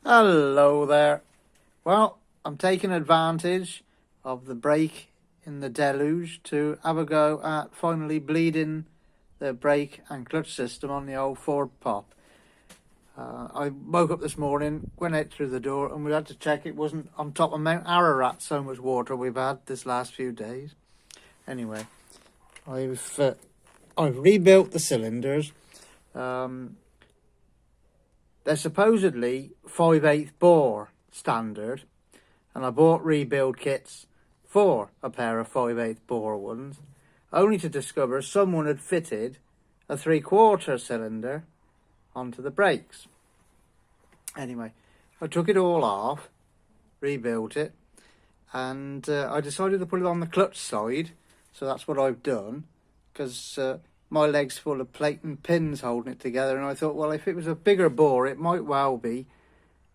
Hello there. Well, I'm taking advantage of the break in the deluge to have a go at finally bleeding the brake and clutch system on the old Ford Pop. I woke up this morning, went out through the door, and we had to check it wasn't on top of Mount Ararat, so much water we've had this last few days. Anyway, I've rebuilt the cylinders. They're supposedly 5/8 bore standard, and I bought rebuild kits for a pair of 5/8 bore ones, only to discover someone had fitted a 3/4 cylinder onto the brakes. Anyway, I took it all off, rebuilt it, and I decided to put it on the clutch side, so that's what I've done, because my leg's full of plate and pins holding it together, and I thought, well, if it was a bigger bore, it might well be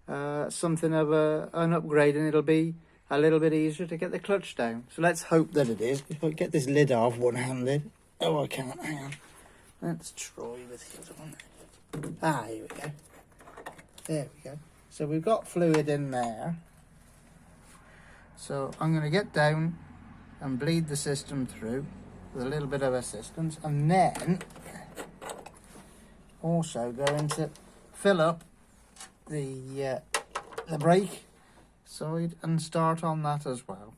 something of an upgrade, and it'll be a little bit easier to get the clutch down. So let's hope that it is. If I get this lid off one-handed. Oh, I can't. Hang on. Let's try with the other one. Ah, here we go. There we go. So we've got fluid in there. So I'm going to get down and bleed the system through with a little bit of assistance, and then also going to fill up the brake side and start on that as well.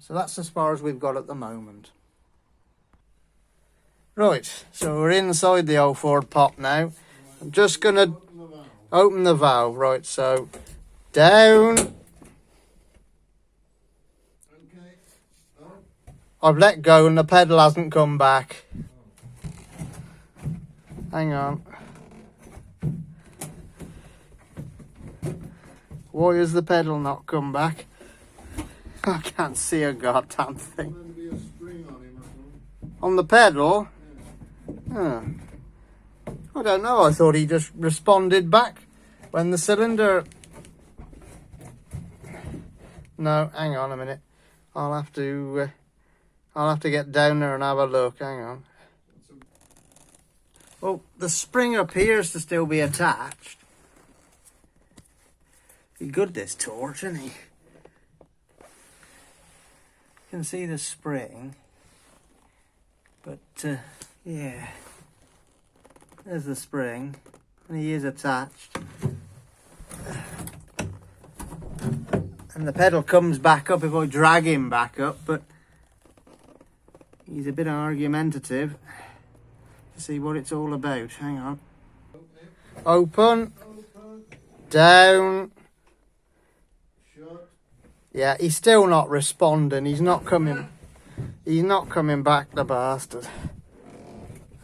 So that's as far as we've got at the moment. Right, so we're inside the old Ford Pop now. I'm just going to open the valve. Right, so down. I've let go and the pedal hasn't come back. Hang on. Why has the pedal not come back? I can't see a goddamn thing. On the pedal? Oh. I don't know. I thought he just responded back when the cylinder... No, hang on a minute. I'll have to get down there and have a look. Hang on. Well, the spring appears to still be attached. Be good, this torch, isn't he? You can see the spring. But, yeah. There's the spring. And he is attached. And the pedal comes back up if I drag him back up, but he's a bit argumentative to see what it's all about. Hang on. Open. Down. Yeah, he's still not responding. He's not coming back, the bastard.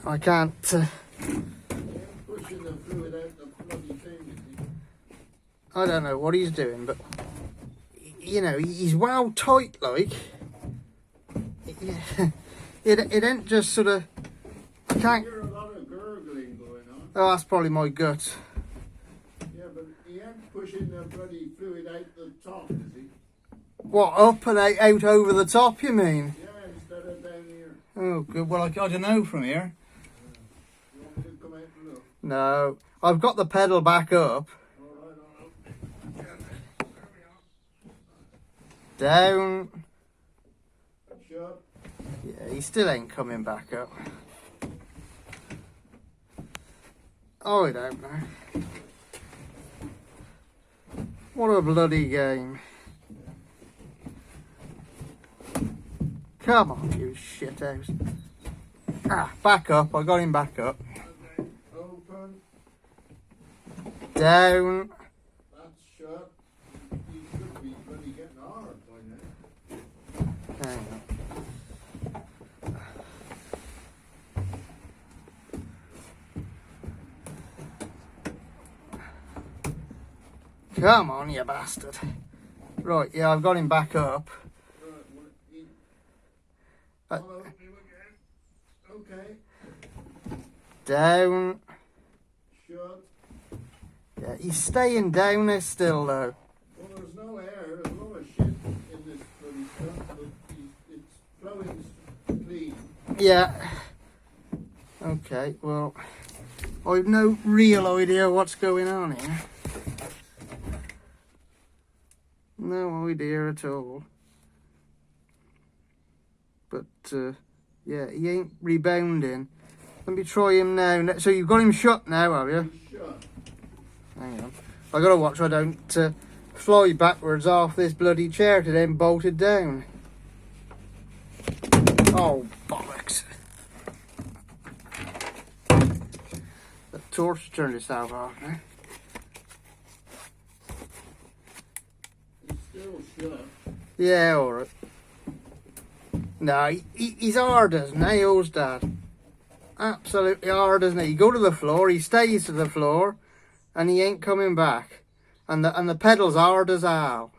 I can't... I don't know what he's doing, but... You know, he's well tight, like... It ain't just sort of... I can't... Hear a lot of gurgling going on. Oh, that's probably my gut. Yeah, but he ain't pushing the bloody fluid out the top, is he? What, up and out over the top, you mean? Yeah, instead of down here. Oh, good. Well, I don't know from here. You want me to come out and look? No. I've got the pedal back up. All right. Down. Shut. Yeah, he still ain't coming back up. Oh, I don't know. What a bloody game. Come on, you shithouse. Ah, back up. I got him back up. Okay. Open. Down. That's shut. He should be bloody getting hard by now. Hang on. Come on, you bastard. Right, yeah, I've got him back up. Right, well, he... Uh, Follow me again. Okay. Down. Shut. Yeah, he's staying down there still, though. Well, there's no air. There's a lot of shit in this bloody stuff, but it's flowing clean. Yeah. Okay, well, I've no real idea what's going on here. No idea at all. But, yeah, he ain't rebounding. Let me try him now. So you've got him shut now, have you? Sure. Hang on. I gotta watch I don't fly backwards off this bloody chair to then bolt it down. Oh, bollocks. The torch turned itself off now. It's still shut. Yeah, alright. No, he's hard as nails, Dad. Absolutely hard as nails. You go to the floor, he stays to the floor, and he ain't coming back. And the pedal's hard as hell.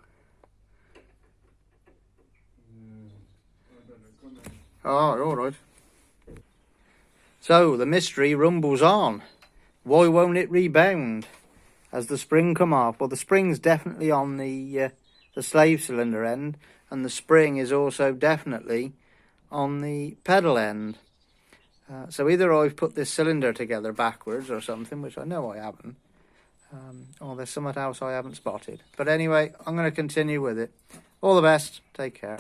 Oh, alright. So, the mystery rumbles on. Why won't it rebound? Has the spring come off? Well, the spring's definitely on the slave cylinder end, and the spring is also definitely on the pedal end. So either I've put this cylinder together backwards or something, which I know I haven't, or there's something else I haven't spotted. But anyway, I'm going to continue with it. All the best. Take care.